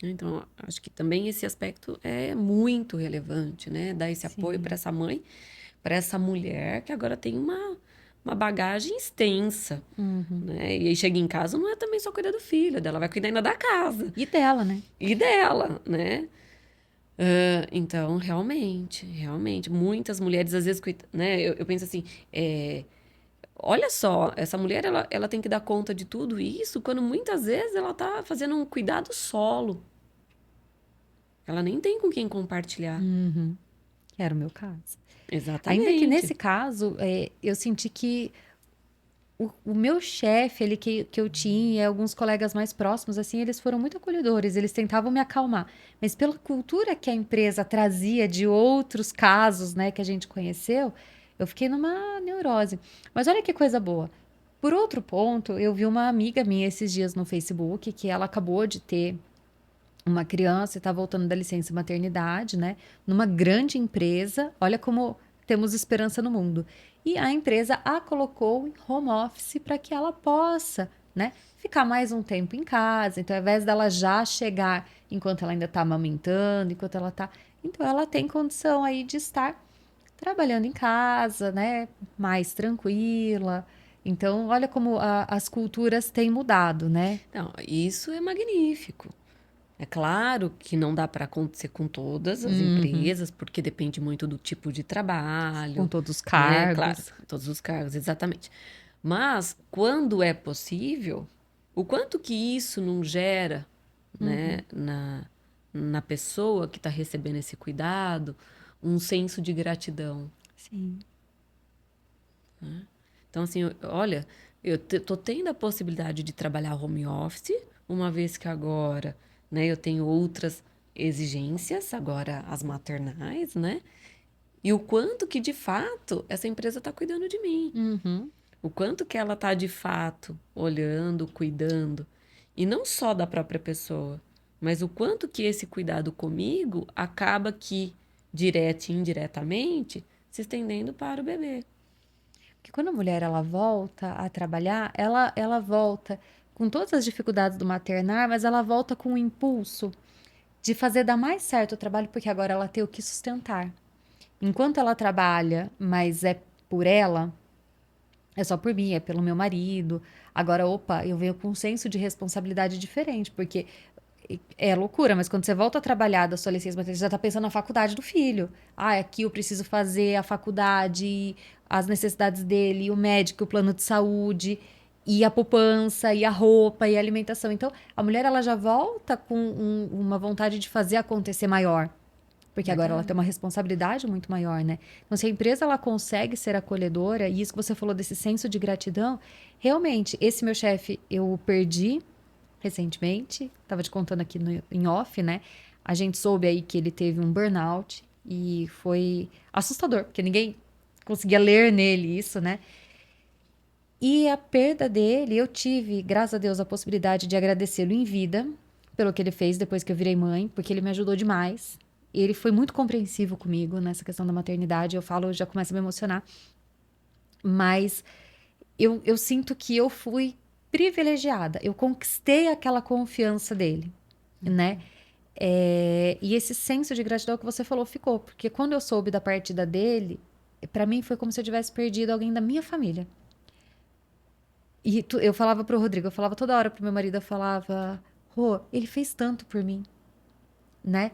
Então, acho que também esse aspecto é muito relevante, né? Dar esse apoio Sim. para essa mãe, para essa mulher que agora tem uma bagagem extensa, Uhum. né? E aí chega em casa, não é também só cuidar do filho, dela vai cuidar ainda da casa E dela, né? e dela, né? Então, realmente, muitas mulheres às vezes, né? Eu penso assim, olha só, essa mulher, ela tem que dar conta de tudo isso, quando muitas vezes ela tá fazendo um cuidado solo. Ela nem tem com quem compartilhar. Uhum. Era o meu caso. Ainda que Exatamente. nesse caso, eu senti que o meu chefe, ele que eu tinha, e alguns colegas mais próximos, assim, eles foram muito acolhedores, eles tentavam me acalmar. Mas pela cultura que a empresa trazia de outros casos, né, que a gente conheceu, eu fiquei numa neurose. Mas olha que coisa boa. Por outro ponto, eu vi uma amiga minha esses dias no Facebook que ela acabou de ter uma criança e está voltando da licença maternidade, né? Numa grande empresa. Olha como temos esperança no mundo. E a empresa a colocou em home office para que ela possa, né? Ficar mais um tempo em casa. Então, ao invés dela já chegar enquanto ela ainda está amamentando, enquanto ela está. Então, ela tem condição aí de estar trabalhando em casa, né? Mais tranquila. Então, olha como as culturas têm mudado, né? Então, isso é magnífico. É claro que não dá para acontecer com todas as Uhum. empresas, porque depende muito do tipo de Com trabalho, todos os né? Claro, cargos. todos os cargos, exatamente. Mas, quando é possível, o quanto que isso não gera, né, Uhum. na pessoa que está recebendo esse cuidado, um senso de gratidão. Sim. Então, assim, olha, eu tô tendo a possibilidade de trabalhar home office, uma vez que agora, né, eu tenho outras exigências, agora as maternais, né? E o quanto que, de fato, essa empresa está cuidando de mim. Uhum. O quanto que ela está, de fato, olhando, cuidando. E não só da própria pessoa, mas o quanto que esse cuidado comigo acaba que, direta e indiretamente, se estendendo para o bebê. Porque quando a mulher ela volta a trabalhar, ela volta com todas as dificuldades do maternar, mas ela volta com o impulso de fazer dar mais certo o trabalho, porque agora ela tem o que sustentar. Enquanto ela trabalha, mas é por ela, é só por mim, é pelo meu marido. Agora, opa, eu venho com um senso de responsabilidade diferente, porque é loucura, mas quando você volta a trabalhar da sua licença maternidade, você já tá pensando na faculdade do filho. Ah, aqui eu preciso fazer a faculdade, as necessidades dele, o médico, o plano de saúde, e a poupança, e a roupa, e a alimentação. Então, a mulher ela já volta com uma vontade de fazer acontecer maior. Porque agora ela tem Verdade. uma responsabilidade muito maior, né? Então, se a empresa ela consegue ser acolhedora, e isso que você falou desse senso de gratidão, realmente, esse meu chefe eu perdi recentemente, estava te contando aqui em off, né? A gente soube aí que ele teve um burnout e foi assustador, porque ninguém conseguia ler nele isso, né? E a perda dele, eu tive, graças a Deus, a possibilidade de agradecê-lo em vida pelo que ele fez depois que eu virei mãe, porque ele me ajudou demais. Ele foi muito compreensivo comigo nessa questão da maternidade. Eu falo, eu já começo a me emocionar. Mas eu sinto que eu fui privilegiada. Eu conquistei aquela confiança dele, né? E esse senso de gratidão que você falou ficou, porque quando eu soube da partida dele, pra mim foi como se eu tivesse perdido alguém da minha família. E eu falava pro Rodrigo, eu falava toda hora pro meu marido, eu falava, Rô, ele fez tanto por mim, né?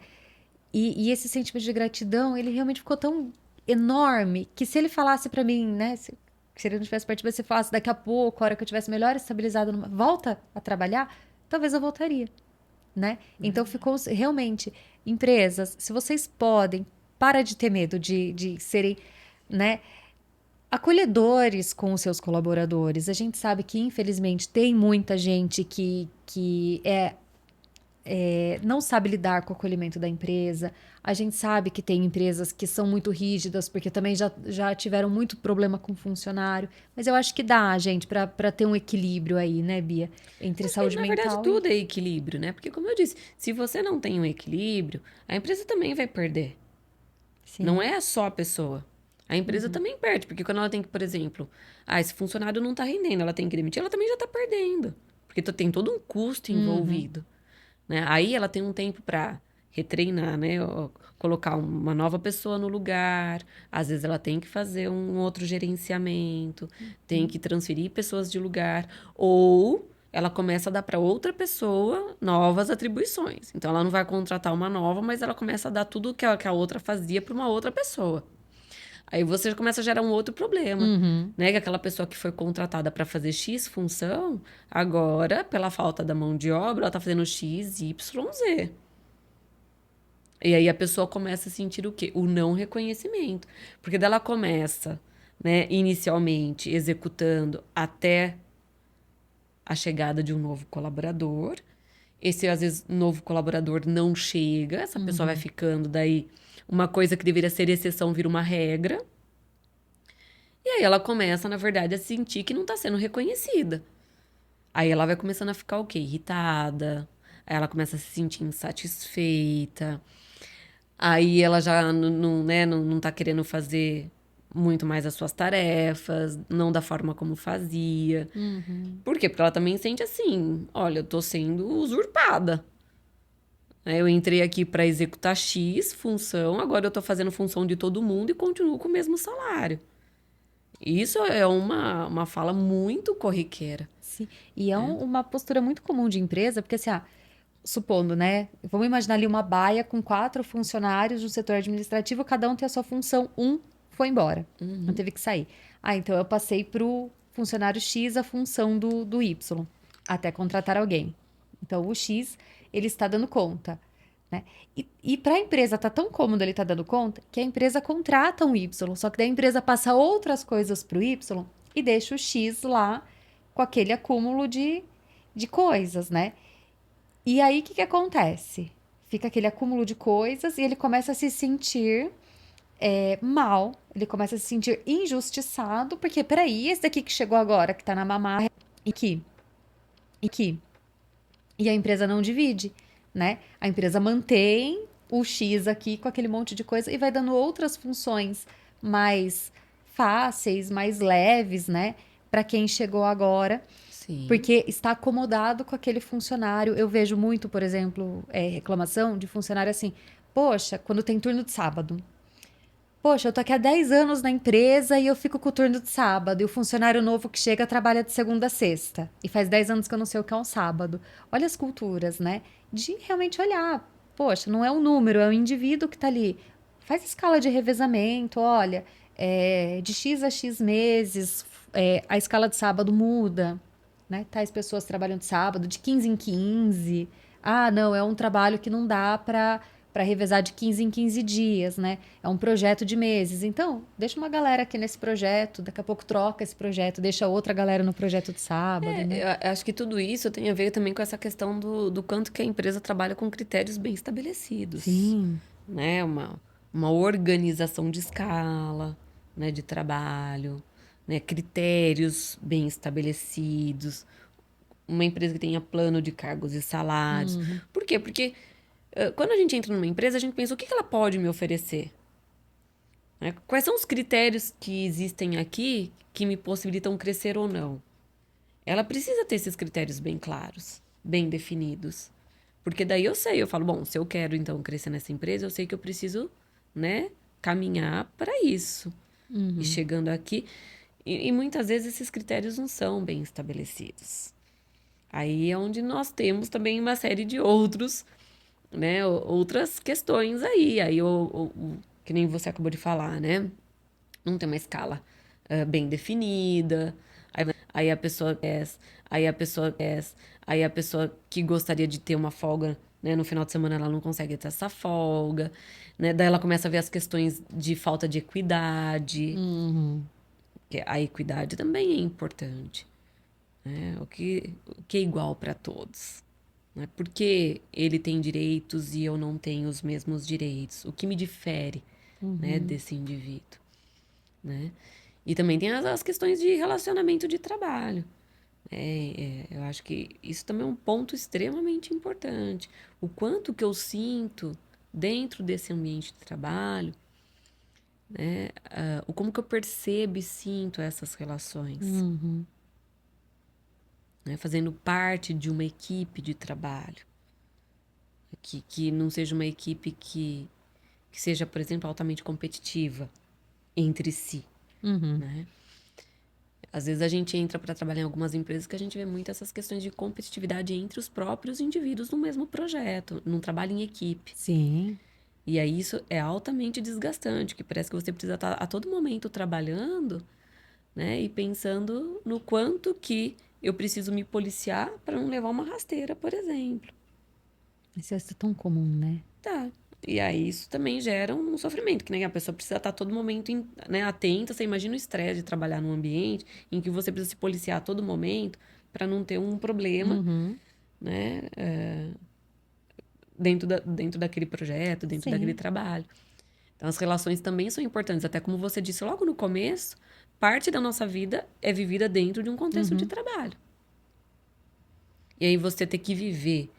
E esse sentimento de gratidão, ele realmente ficou tão enorme que se ele falasse pra mim, né? Se ele não tivesse partido, se falasse daqui a pouco, a hora que eu tivesse melhor estabilizado, volta a trabalhar, talvez eu voltaria, né? Então ficou realmente, empresas, se vocês podem, para de ter medo de serem, né, acolhedores com os seus colaboradores. A gente sabe que, infelizmente, tem muita gente que não sabe lidar com o acolhimento da empresa. A gente sabe que tem empresas que são muito rígidas, porque também já tiveram muito problema com funcionário. Mas eu acho que dá, gente, para ter um equilíbrio aí, né, Bia? Entre Acho que, saúde na verdade, mental e. tudo é equilíbrio, né? Porque, como eu disse, se você não tem um equilíbrio, a empresa também vai perder. Não Sim. é só a pessoa. A empresa Uhum. também perde, porque quando ela tem que, por exemplo, esse funcionário não está rendendo, ela tem que demitir, ela também já está perdendo. Porque tem todo um custo Uhum. envolvido, né? Aí ela tem um tempo para retreinar, né? Colocar uma nova pessoa no lugar. Às vezes ela tem que fazer um outro gerenciamento, tem que transferir pessoas de lugar, ou ela começa a dar para outra pessoa novas atribuições. Então ela não vai contratar uma nova, mas ela começa a dar tudo que a outra fazia para uma outra pessoa. Aí você começa a gerar um outro problema, Uhum. né? Que aquela pessoa que foi contratada para fazer X função, agora, pela falta da mão de obra, ela tá fazendo X, Y, Z. E aí a pessoa começa a sentir o quê? O não reconhecimento. Porque dela começa, né, inicialmente executando até a chegada de um novo colaborador. Esse, às vezes, novo colaborador não chega, essa pessoa vai Uhum. ficando, daí uma coisa que deveria ser exceção vira uma regra. E aí ela começa, na verdade, a sentir que não está sendo reconhecida. Aí ela vai começando a ficar o quê? Irritada. Aí ela começa a se sentir insatisfeita. Aí ela já não tá querendo fazer muito mais as suas tarefas, não da forma como fazia. Uhum. Por quê? Porque ela também sente assim: olha, eu tô sendo usurpada. Eu entrei aqui para executar X função, agora eu tô fazendo função de todo mundo e continuo com o mesmo salário. Isso é uma fala muito corriqueira. Sim. E é uma postura muito comum de empresa, porque assim, supondo, né? Vamos imaginar ali uma baia com 4 funcionários do setor administrativo, cada um tem a sua função, um foi embora, não teve que sair. Ah, então eu passei pro funcionário X a função do Y, até contratar alguém. Então o X, ele está dando conta, né? E para a empresa tá tão cômodo ele tá dando conta que a empresa contrata um Y, só que daí a empresa passa outras coisas pro Y e deixa o X lá com aquele acúmulo de coisas, né? E aí, o que que acontece? Fica aquele acúmulo de coisas e ele começa a se sentir mal, ele começa a se sentir injustiçado, porque peraí, esse daqui que chegou agora, que tá na mamar, e que, e que, e a empresa não divide, né? A empresa mantém o X aqui com aquele monte de coisa e vai dando outras funções mais fáceis, mais leves, né? Para quem chegou agora. Sim. Porque está acomodado com aquele funcionário. Eu vejo muito, por exemplo, reclamação de funcionário assim: poxa, quando tem turno de sábado. Poxa, eu tô aqui há 10 anos na empresa e eu fico com o turno de sábado. E o funcionário novo que chega trabalha de segunda a sexta. E faz 10 anos que eu não sei o que é um sábado. Olha as culturas, né? De realmente olhar. Poxa, não é um número, é um indivíduo que tá ali. Faz escala de revezamento, olha. De X a X meses, a escala de sábado muda, né? Tais pessoas trabalham de sábado, de 15 em 15. Ah, não, é um trabalho que não dá para revezar de 15 em 15 dias, né? É um projeto de meses. Então, deixa uma galera aqui nesse projeto, daqui a pouco troca esse projeto, deixa outra galera no projeto de sábado, né? Eu acho que tudo isso tem a ver também com essa questão do quanto que a empresa trabalha com critérios bem estabelecidos, Sim. né? Uma organização de escala, né, de trabalho, né, critérios bem estabelecidos, uma empresa que tenha plano de cargos e salários. Uhum. Por quê? Porque quando a gente entra numa empresa, a gente pensa, o que que ela pode me oferecer? Né? Quais são os critérios que existem aqui que me possibilitam crescer ou não? Ela precisa ter esses critérios bem claros, bem definidos. Porque daí eu sei, eu falo, bom, se eu quero então crescer nessa empresa, eu sei que eu preciso, né, caminhar para isso. E Uhum. chegando aqui, e muitas vezes esses critérios não são bem estabelecidos. Aí é onde nós temos também uma série de outros, né, outras questões aí. Aí, que nem você acabou de falar, né? Não tem uma escala bem definida. Aí a pessoa aí a pessoa que gostaria de ter uma folga, né, no final de semana ela não consegue ter essa folga, né? Daí ela começa a ver as questões de falta de equidade, Uhum. que a equidade também é importante, né? O que é igual para todos, né? Por que ele tem direitos e eu não tenho os mesmos direitos? O que me difere, né, Uhum. desse indivíduo, né? E também tem as questões de relacionamento de trabalho. Eu acho que isso também é um ponto extremamente importante. O quanto que eu sinto dentro desse ambiente de trabalho, né? O como que eu percebo e sinto essas relações, Uhum. né? Fazendo parte de uma equipe de trabalho. que não seja uma equipe que seja, por exemplo, altamente competitiva entre si, Uhum. né? Às vezes a gente entra para trabalhar em algumas empresas que a gente vê muito essas questões de competitividade entre os próprios indivíduos no mesmo projeto, num trabalho em equipe. Sim. E aí isso é altamente desgastante, que parece que você precisa estar a todo momento trabalhando, né? E pensando no quanto que eu preciso me policiar para não levar uma rasteira, por exemplo. Isso é tão comum, né? Tá. E aí isso também gera um sofrimento, que nem a pessoa precisa estar a todo momento, né, atenta. Você imagina o estresse de trabalhar num ambiente em que você precisa se policiar a todo momento para não ter um problema, Uhum. né, dentro daquele projeto, dentro daquele Sim. trabalho. Então, as relações também são importantes. Até como você disse logo no começo, parte da nossa vida é vivida dentro de um contexto de Uhum. trabalho. E aí você ter que viver,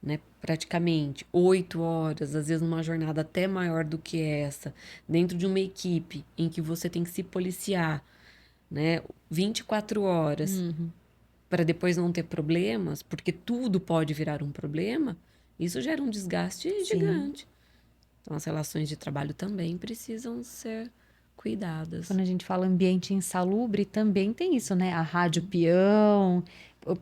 né, praticamente 8 horas, às vezes numa jornada até maior do que essa, dentro de uma equipe em que você tem que se policiar, né, 24 horas, Uhum. para depois não ter problemas, porque tudo pode virar um problema, isso gera um desgaste Sim. gigante. Então, as relações de trabalho também precisam ser cuidadas. Quando a gente fala ambiente insalubre, também tem isso, né? A rádio peão.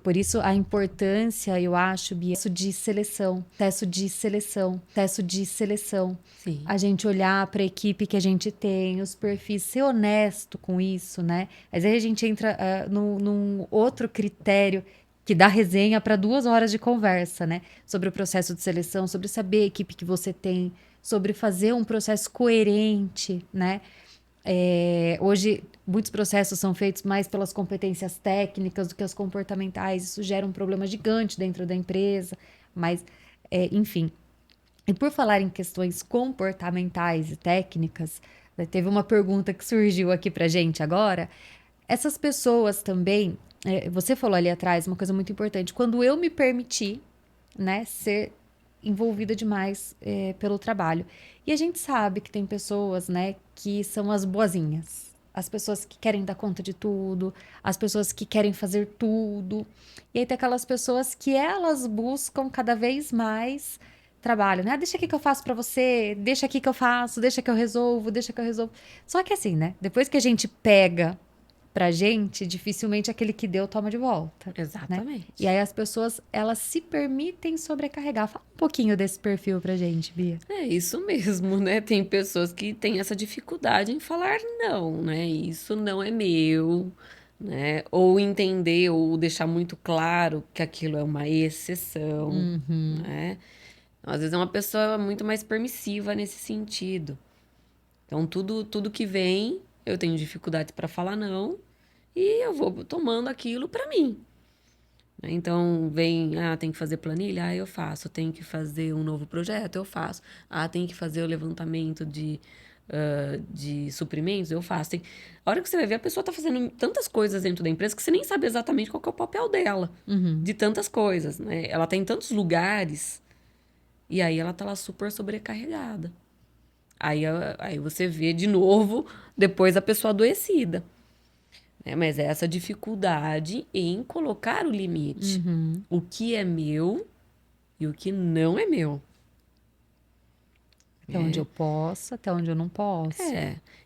Por isso a importância, eu acho, Bia, de seleção, processo de seleção, processo de seleção. Sim, A gente olhar para a equipe que a gente tem, os perfis, ser honesto com isso, né? Mas aí a gente entra num outro critério que dá resenha para 2 horas de conversa, né? Sobre o processo de seleção, sobre saber a equipe que você tem, sobre fazer um processo coerente, né? Hoje, muitos processos são feitos mais pelas competências técnicas do que as comportamentais. Isso gera um problema gigante dentro da empresa. Mas, enfim. E por falar em questões comportamentais e técnicas, né, teve uma pergunta que surgiu aqui pra gente agora. Essas pessoas também, você falou ali atrás uma coisa muito importante. Quando eu me permiti, né, ser envolvida demais pelo trabalho. E a gente sabe que tem pessoas, né, que são as boazinhas. As pessoas que querem dar conta de tudo, as pessoas que querem fazer tudo. E aí tem aquelas pessoas que elas buscam cada vez mais trabalho, né? Ah, deixa aqui que eu faço pra você, deixa aqui que eu faço, deixa que eu resolvo, deixa que eu resolvo. Só que assim, né? Depois que a gente pega pra gente, dificilmente aquele que deu toma de volta, né? E exatamente. aí as pessoas, elas se permitem sobrecarregar. Fala um pouquinho desse perfil pra gente, Bia. É isso mesmo, né? Tem pessoas que têm essa dificuldade em falar não, né? Isso não é meu, né? Ou entender ou deixar muito claro que aquilo é uma exceção, Uhum. né? Às vezes é uma pessoa muito mais permissiva nesse sentido. Então, tudo que vem, eu tenho dificuldades para falar não e eu vou tomando aquilo para mim. Né? Então, vem, tem que fazer planilha? Eu faço. Tem que fazer um novo projeto? Eu faço. Tem que fazer o levantamento de suprimentos? Eu faço. A hora que você vai ver, a pessoa está fazendo tantas coisas dentro da empresa que você nem sabe exatamente qual que é o papel dela. Uhum. De tantas coisas, né? Ela está em tantos lugares e aí ela tá lá super sobrecarregada. Aí você vê de novo depois a pessoa adoecida. Né? Mas é essa dificuldade em colocar o limite. Uhum. O que é meu e o que não é meu. Até onde eu posso, até onde eu não posso.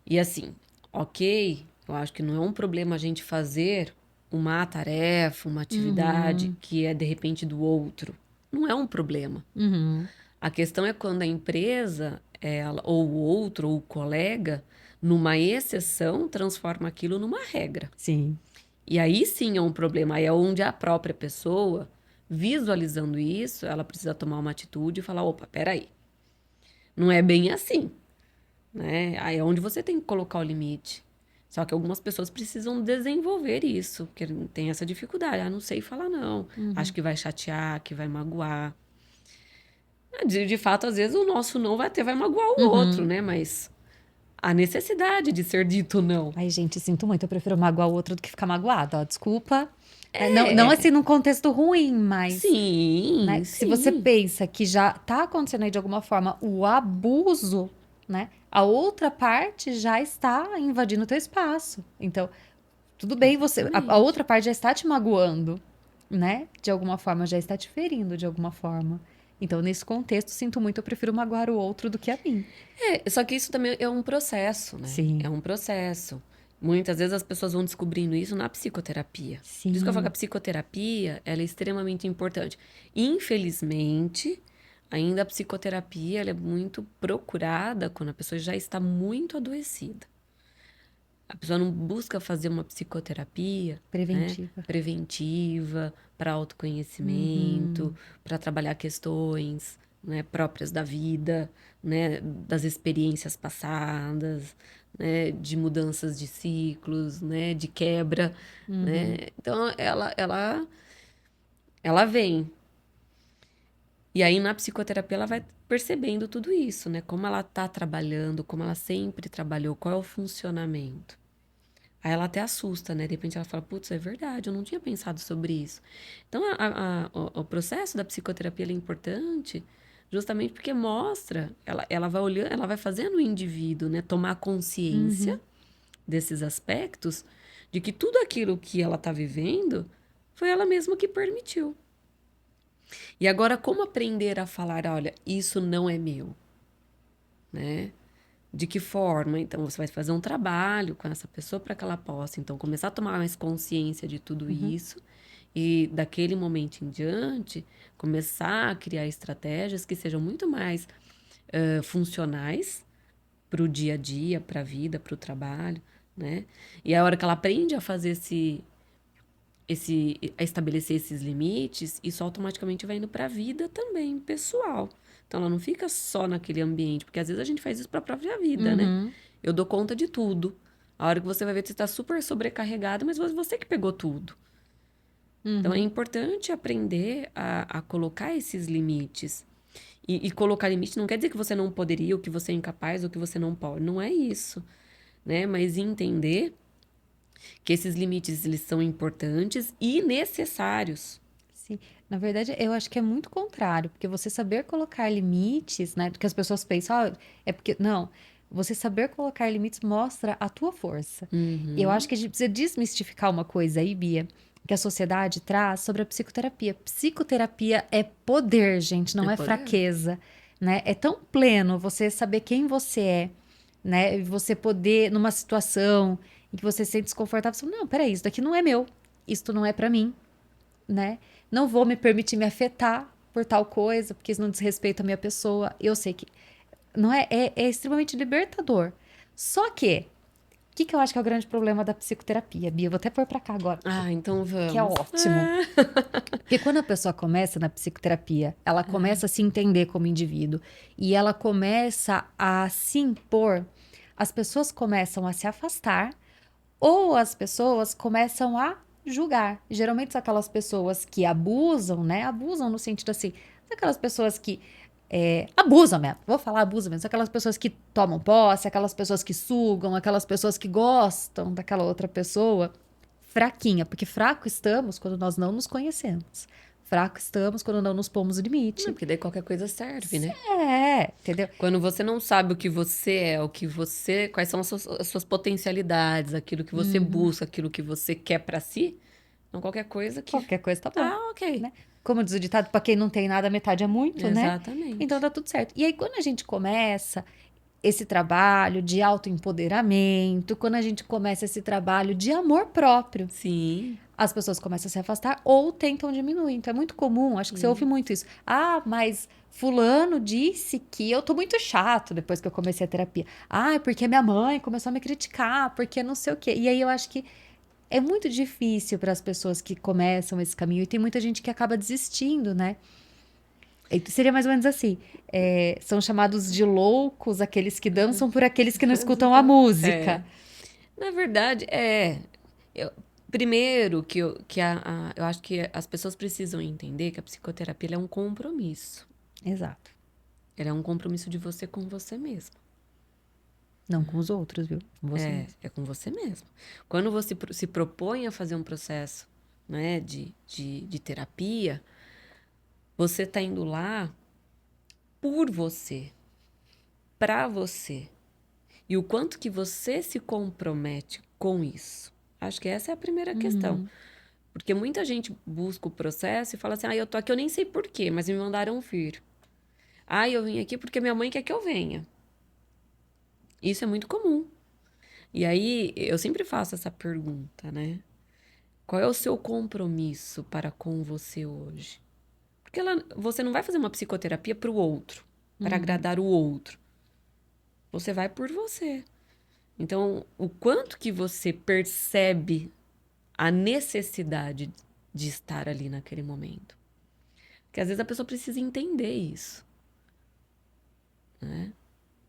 E assim, ok, eu acho que não é um problema a gente fazer uma tarefa, uma atividade Uhum. que é de repente do outro. Não é um problema. Uhum. A questão é quando a empresa, ou o outro, ou o colega, numa exceção, transforma aquilo numa regra. Sim. E aí sim é um problema. Aí é onde a própria pessoa, visualizando isso, ela precisa tomar uma atitude e falar: opa, peraí, não é bem assim. Né? Aí é onde você tem que colocar o limite. Só que algumas pessoas precisam desenvolver isso, porque tem essa dificuldade. Não sei falar não. Acho Uhum. que vai chatear, que vai magoar. De fato, às vezes o nosso não vai magoar o outro, Uhum. né? Mas a necessidade de ser dito não. Ai, gente, sinto muito. Eu prefiro magoar o outro do que ficar magoada, ó. Desculpa. Não, não É, assim num contexto ruim, mas, né, sim, se você sim. pensa que já tá acontecendo aí de alguma forma o abuso, né? A outra parte já está invadindo o teu espaço. Então, tudo bem você, a Exatamente. outra parte já está te magoando, né? De alguma forma, já está te ferindo de alguma forma. Então, nesse contexto, sinto muito, eu prefiro magoar o outro do que a mim. Só que isso também é um processo, né? Sim, É um processo. Muitas vezes as pessoas vão descobrindo isso na psicoterapia. Por isso que eu falo que a sim. psicoterapia, ela é extremamente importante. Infelizmente, ainda a psicoterapia, ela é muito procurada quando a pessoa já está muito adoecida. A pessoa não busca fazer uma psicoterapia, né, Preventiva. preventiva, para autoconhecimento, Uhum, para trabalhar questões, né, próprias da vida, né, das experiências passadas, né, de mudanças de ciclos, né, de quebra, né? uhum. Então ela vem. E aí na psicoterapia ela vai percebendo tudo isso, né? Como ela tá trabalhando, como ela sempre trabalhou, qual é o funcionamento. Aí ela até assusta, né? De repente ela fala, putz, é verdade, eu não tinha pensado sobre isso. Então, o processo da psicoterapia ele é importante justamente porque mostra, ela vai olhando, ela vai fazendo o indivíduo, né, tomar consciência Uhum. desses aspectos, de que tudo aquilo que ela está vivendo foi ela mesma que permitiu. E agora, como aprender a falar, olha, isso não é meu, né? De que forma? Então, você vai fazer um trabalho com essa pessoa para que ela possa, então, começar a tomar mais consciência de tudo Uhum. isso e, daquele momento em diante, começar a criar estratégias que sejam muito mais funcionais para o dia a dia, para a vida, para o trabalho, né? E a hora que ela aprende a fazer a estabelecer esses limites, isso automaticamente vai indo para a vida também, pessoal. Então ela não fica só naquele ambiente, porque às vezes a gente faz isso para a própria vida, né? Uhum. Eu dou conta de tudo. A hora que você vai ver que você está super sobrecarregado, mas foi você que pegou tudo. Então é Uhum. importante aprender a colocar esses limites. E colocar limite não quer dizer que você não poderia, ou que você é incapaz, ou que você não pode. Não é isso, né? Mas entender que esses limites eles são importantes e necessários. Sim. Na verdade, eu acho que é muito contrário, porque você saber colocar limites, né? Porque as pessoas pensam, ah, é porque. Não. Você saber colocar limites mostra a tua força. Eu acho Uhum. que a gente precisa desmistificar uma coisa aí, Bia, que a sociedade traz sobre a psicoterapia. Psicoterapia é poder, gente, É não é poder. fraqueza, né? É tão pleno você saber quem você é, né? E você poder, numa situação em que você se sente desconfortável, você fala, não, peraí, isso daqui não é meu, isso não é pra mim, né? Não vou me permitir me afetar por tal coisa, porque isso não diz respeito à minha pessoa. Eu sei que não é extremamente libertador. Só que, o que eu acho que é o grande problema da psicoterapia, Bia? Eu vou até pôr pra cá agora, Ah, então que é vamos. ótimo. Porque quando a pessoa começa na psicoterapia, ela começa a se entender como indivíduo e ela começa a se impor, as pessoas começam a se afastar ou as pessoas começam a julgar. Geralmente são aquelas pessoas que abusam, né? Abusam no sentido assim, são aquelas pessoas que abusam mesmo. Vou falar abusam mesmo. São aquelas pessoas que tomam posse, aquelas pessoas que sugam, aquelas pessoas que gostam daquela outra pessoa fraquinha. Porque fraco estamos quando nós não nos conhecemos. Fraco estamos quando não nos pomos Não, limite. porque daí qualquer coisa serve, né? É, entendeu? Quando você não sabe o que você é, o que você, quais são as suas potencialidades, aquilo que você Uhum. busca, aquilo que você quer pra si, então qualquer coisa que Qualquer coisa tá bom, tá ok. né? Como diz o ditado, pra quem não tem nada, metade é muito, né? Então Exatamente. tá tudo certo. E aí, quando a gente começa esse trabalho de autoempoderamento, quando a gente começa esse trabalho de amor próprio, Sim, as pessoas começam a se afastar ou tentam diminuir. Então é muito comum, acho que você ouve sim. muito isso. Ah, mas fulano disse que eu tô muito chato depois que eu comecei a terapia. Ah, é porque minha mãe começou a me criticar, porque não sei o quê. E aí eu acho que é muito difícil para as pessoas que começam esse caminho e tem muita gente que acaba desistindo, né? E seria mais ou menos assim: são chamados de loucos aqueles que dançam por aqueles que não escutam a música. É. Na verdade, eu- primeiro eu acho que as pessoas precisam entender que a psicoterapia ela é um compromisso. Exato. Ela é um compromisso de você com você mesmo. Não com os outros, viu? Com você mesmo. É com você mesmo. Quando você se propõe a fazer um processo, né, de terapia, você está indo lá por você, para você. E o quanto que você se compromete com isso. Acho que essa é a primeira questão. Uhum. Porque muita gente busca o processo e fala assim, eu tô aqui, eu nem sei por quê, mas me mandaram vir. Eu vim aqui porque minha mãe quer que eu venha. Isso é muito comum. E aí, eu sempre faço essa pergunta, né? Qual é o seu compromisso para com você hoje? Porque você não vai fazer uma psicoterapia para o outro, para agradar o outro. Você vai por você. Então, o quanto que você percebe a necessidade de estar ali naquele momento. Porque às vezes a pessoa precisa entender isso, né?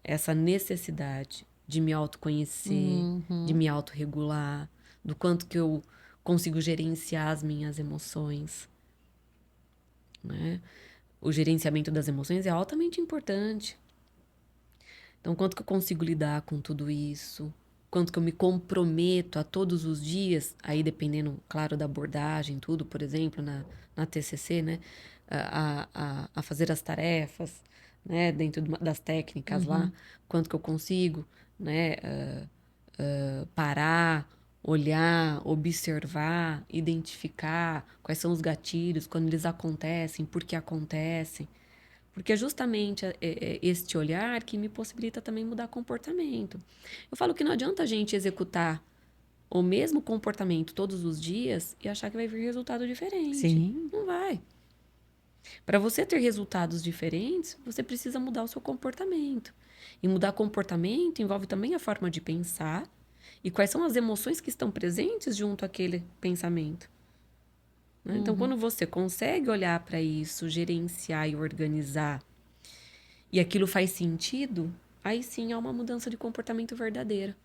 Essa necessidade de me autoconhecer, de me autorregular, do quanto que eu consigo gerenciar as minhas emoções, né? O gerenciamento das emoções é altamente importante. Então, quanto que eu consigo lidar com tudo isso? Quanto que eu me comprometo a todos os dias, aí dependendo, claro, da abordagem, tudo, por exemplo, na TCC, né? A fazer as tarefas, né? Dentro das técnicas lá. Quanto que eu consigo, né? Parar, olhar, observar, identificar quais são os gatilhos, quando eles acontecem, por que acontecem. Porque é justamente este olhar que me possibilita também mudar comportamento. Eu falo que não adianta a gente executar o mesmo comportamento todos os dias e achar que vai vir resultado diferente. Sim. Não vai. Para você ter resultados diferentes, você precisa mudar o seu comportamento. E mudar comportamento envolve também a forma de pensar e quais são as emoções que estão presentes junto àquele pensamento. Né? Então, quando você consegue olhar para isso, gerenciar e organizar, e aquilo faz sentido, aí sim há uma mudança de comportamento verdadeira.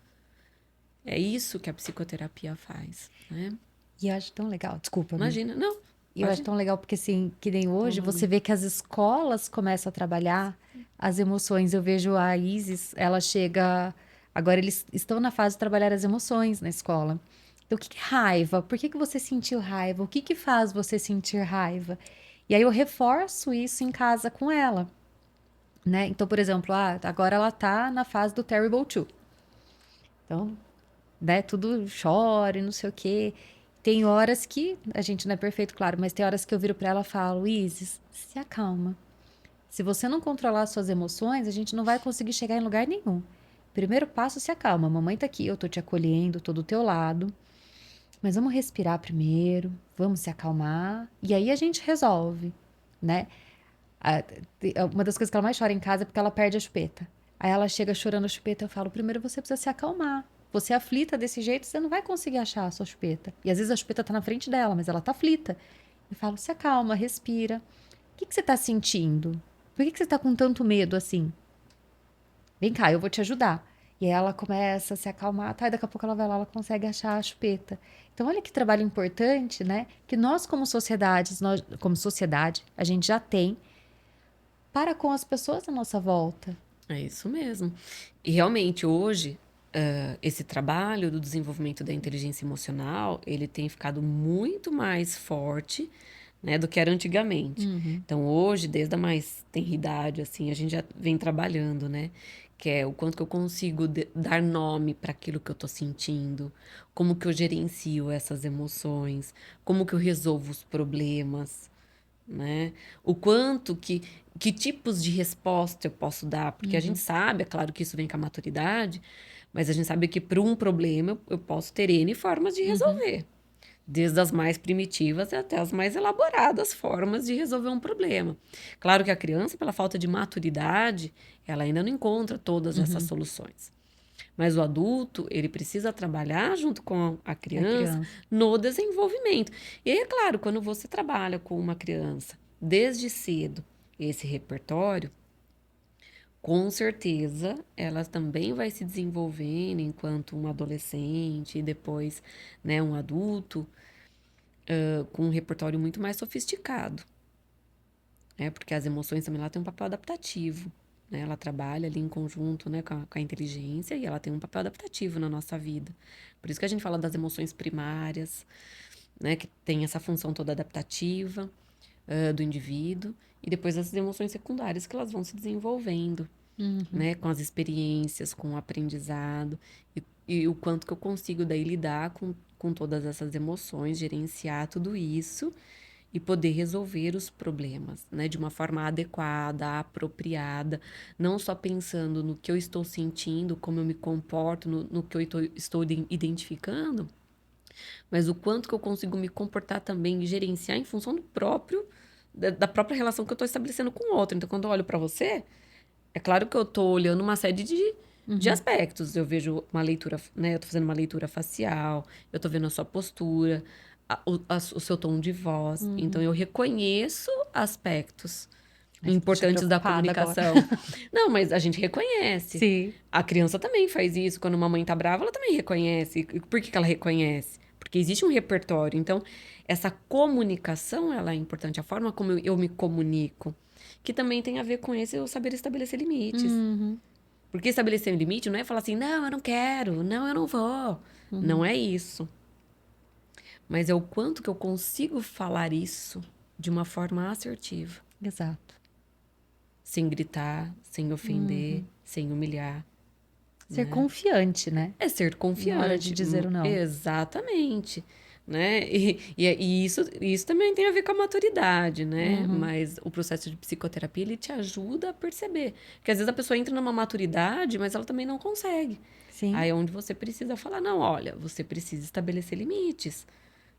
É isso que a psicoterapia faz, né? E eu acho tão legal. Desculpa, amiga. Imagina, não, E eu acho imagina. tão legal porque, assim, que nem hoje, Toma, você amiga. vê que as escolas começam a trabalhar as emoções. Eu vejo a Isis, ela chega. Agora eles estão na fase de trabalhar as emoções na escola. Então, o que que é raiva? Por que que você sentiu raiva? O que que faz você sentir raiva? E aí eu reforço isso em casa com ela, né? Então, por exemplo, agora ela tá na fase do Terrible Two. Então, né, tudo chora e não sei o quê. Tem horas que a gente não é perfeito, claro, mas tem horas que eu viro pra ela e falo, Isis, se acalma. Se você não controlar as suas emoções, a gente não vai conseguir chegar em lugar nenhum. Primeiro passo, se acalma. Mamãe tá aqui, eu tô te acolhendo, tô do teu lado. Mas vamos respirar primeiro, vamos se acalmar e aí a gente resolve, né? Uma das coisas que ela mais chora em casa é porque ela perde a chupeta. Aí ela chega chorando a chupeta, eu falo, primeiro você precisa se acalmar. Você é aflita desse jeito, você não vai conseguir achar a sua chupeta. E às vezes a chupeta tá na frente dela, mas ela tá aflita. Eu falo, se acalma, respira. O que que você tá sentindo? Por que que você tá com tanto medo assim? Vem cá, eu vou te ajudar. E aí ela começa a se acalmar, tá? E daqui a pouco ela vai lá, ela consegue achar a chupeta. Então, olha que trabalho importante, né? Que nós, como sociedade, a gente já tem para com as pessoas à nossa volta. É isso mesmo. E realmente, hoje, esse trabalho do desenvolvimento da inteligência emocional, ele tem ficado muito mais forte, né, do que era antigamente. Então, hoje, desde a mais tenridade, assim, a gente já vem trabalhando, né? Que é o quanto que eu consigo dar nome para aquilo que eu tô sentindo, como que eu gerencio essas emoções, como que eu resolvo os problemas, né? O quanto que tipos de resposta eu posso dar, porque a gente sabe, é claro que isso vem com a maturidade, mas a gente sabe que para um problema eu posso ter N formas de resolver. Desde as mais primitivas até as mais elaboradas formas de resolver um problema. Claro que a criança, pela falta de maturidade, ela ainda não encontra todas essas soluções. Mas o adulto, ele precisa trabalhar junto com a A criança criança. no desenvolvimento. E aí, é claro, quando você trabalha com uma criança desde cedo, esse repertório, com certeza ela também vai se desenvolvendo enquanto um adolescente e depois, né, um adulto, com um repertório muito mais sofisticado, né? Porque as emoções também ela tem um papel adaptativo, né? Ela trabalha ali em conjunto, né, com a inteligência e ela tem um papel adaptativo na nossa vida. Por isso que a gente fala das emoções primárias, né, que tem essa função toda adaptativa, do indivíduo, e depois as emoções secundárias que elas vão se desenvolvendo, né, com as experiências, com o aprendizado, e o quanto que eu consigo daí lidar com com todas essas emoções, gerenciar tudo isso e poder resolver os problemas, né, de uma forma adequada, apropriada, não só pensando no que eu estou sentindo, como eu me comporto, no que eu estou identificando, mas o quanto que eu consigo me comportar também e gerenciar em função do próprio, da própria relação que eu estou estabelecendo com o outro. Então, quando eu olho para você, é claro que eu estou olhando uma série de Uhum. aspectos. Eu vejo uma leitura, né? Eu tô fazendo uma leitura facial, eu tô vendo a sua postura, o seu tom de voz. Então, Uhum. eu reconheço aspectos Ai, você me deixou importantes da preocupada agora. comunicação. Não, mas a gente reconhece. Sim. A criança também faz isso. Quando uma mãe tá brava, ela também reconhece. E por que que ela reconhece? Porque existe um repertório. Então, essa comunicação, ela é importante. A forma como eu me comunico. Que também tem a ver com esse eu saber estabelecer limites. Uhum. Porque estabelecer um limite não é falar assim, não, eu não quero, não, eu não vou. Não Uhum. é isso. Mas é o quanto que eu consigo falar isso de uma forma assertiva. Exato. Sem gritar, sem ofender, Uhum. sem humilhar, Ser né? confiante, né? É ser Na hora de confiante. dizer o não. Exatamente. Né? E isso também tem a ver com a maturidade, né? Uhum. Mas o processo de psicoterapia, ele te ajuda a perceber. Porque às vezes a pessoa entra numa maturidade, mas ela também não consegue. Sim, Aí é onde você precisa falar, não, olha, você precisa estabelecer limites.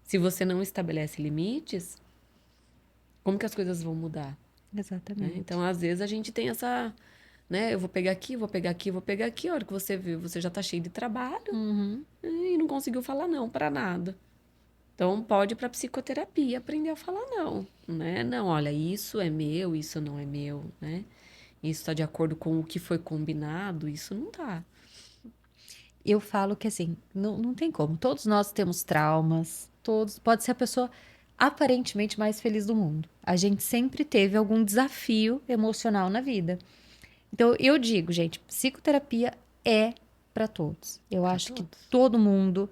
Se você não estabelece limites, como que as coisas vão mudar? Né? Então, exatamente. às vezes, a gente tem essa, né? Eu vou pegar aqui, vou pegar aqui, vou pegar aqui. A hora que você vê, você já tá cheio de trabalho Uhum. e não conseguiu falar não para nada. Então, pode ir para psicoterapia aprender a falar não, né? Não, olha, isso é meu, isso não é meu, né? Isso está de acordo com o que foi combinado, isso não tá. Eu falo que assim, não tem como. Todos nós temos traumas, todos. Pode ser a pessoa aparentemente mais feliz do mundo. A gente sempre teve algum desafio emocional na vida. Então, eu digo, gente, psicoterapia é para todos. Eu Para acho que todos. todo mundo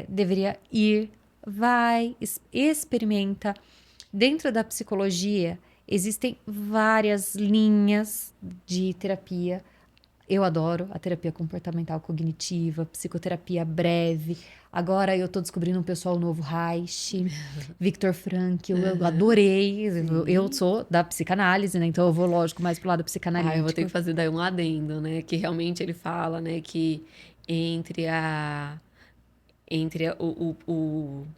deveria ir, vai, experimenta. Dentro da psicologia, existem várias linhas de terapia. Eu adoro a terapia comportamental cognitiva, psicoterapia breve. Agora eu tô descobrindo um pessoal novo, Reich, Viktor Frankl, eu Aham, adorei. Eu sim. sou da psicanálise, né? Então eu vou, lógico, mais pro lado Ah, eu vou ter que psicanalítico. fazer daí um adendo, né? Que realmente ele fala, né, que entre a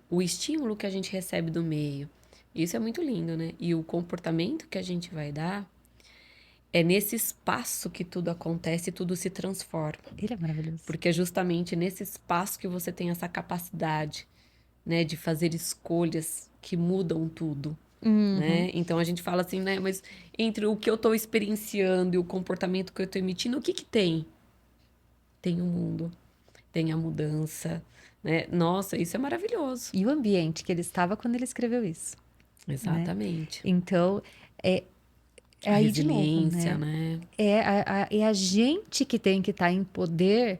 o estímulo que a gente recebe do meio, isso é muito lindo, né? E o comportamento que a gente vai dar, é nesse espaço que tudo acontece e tudo se transforma. Ele é maravilhoso. Porque é justamente nesse espaço que você tem essa capacidade, né, de fazer escolhas que mudam tudo. Uhum, Né? Então a gente fala assim, né? Mas entre o que eu estou experienciando e o comportamento que eu estou emitindo, o que que tem? Tem o mundo, tem a mudança, né? Nossa, isso é maravilhoso. e o ambiente que ele estava quando ele escreveu isso, né? Exatamente. Então, é, é A aí de novo, resiliência, né? né? É a gente que tem que estar em poder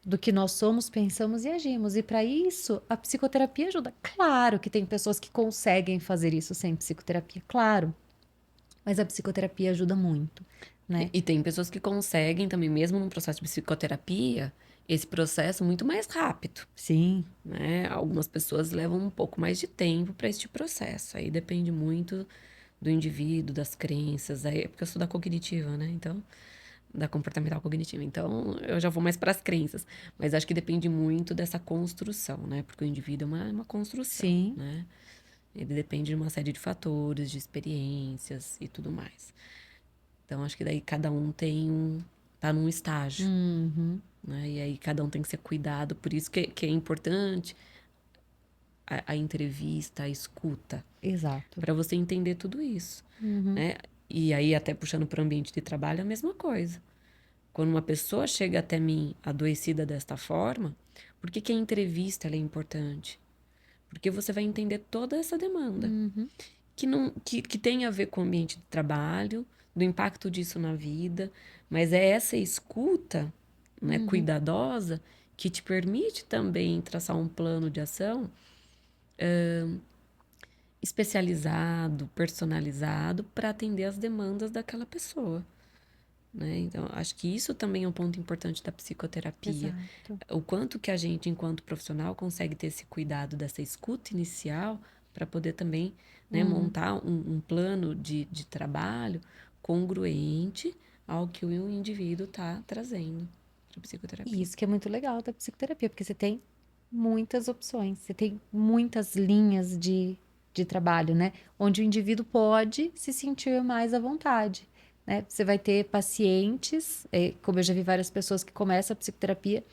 do que nós somos, pensamos e agimos. E para isso, a psicoterapia ajuda. Claro que tem pessoas que conseguem fazer isso sem psicoterapia, claro. Mas a psicoterapia ajuda muito, né? E tem pessoas que conseguem também, mesmo num processo de psicoterapia, esse processo muito mais rápido, Sim, né? Algumas pessoas levam um pouco mais de tempo para este processo. Aí depende muito do indivíduo, das crenças. Aí, porque eu sou da cognitiva, né? Então, da comportamental cognitiva. Então, eu já vou mais para as crenças. Mas acho que depende muito dessa construção, né? Porque o indivíduo é uma construção, sim. né? Ele depende de uma série de fatores, de experiências e tudo mais. Então, acho que daí cada um tá num estágio, Uhum, né? E aí cada um tem que ser cuidado. Por isso que é importante a entrevista, a escuta, exato. para você entender tudo isso, Uhum, né? E aí, até puxando para o ambiente de trabalho, é a mesma coisa. Quando uma pessoa chega até mim adoecida desta forma, por que que a entrevista ela é importante? Porque você vai entender toda essa demanda, uhum, que, não, que tem a ver com o ambiente de trabalho, do impacto disso na vida, mas é essa escuta, né, uhum. cuidadosa que te permite também traçar um plano de ação especializado, personalizado para atender as demandas daquela pessoa. né? Então, acho que isso também é um ponto importante da psicoterapia. Exato. O quanto que a gente, enquanto profissional, consegue ter esse cuidado dessa escuta inicial para poder também, né, Uhum. montar um plano de trabalho congruente ao que o indivíduo está trazendo para E psicoterapia. isso que é muito legal da psicoterapia, porque você tem muitas opções, você tem muitas linhas de trabalho, né? Onde o indivíduo pode se sentir mais à vontade, né? Você vai ter pacientes, como eu já vi várias pessoas que começam a psicoterapia,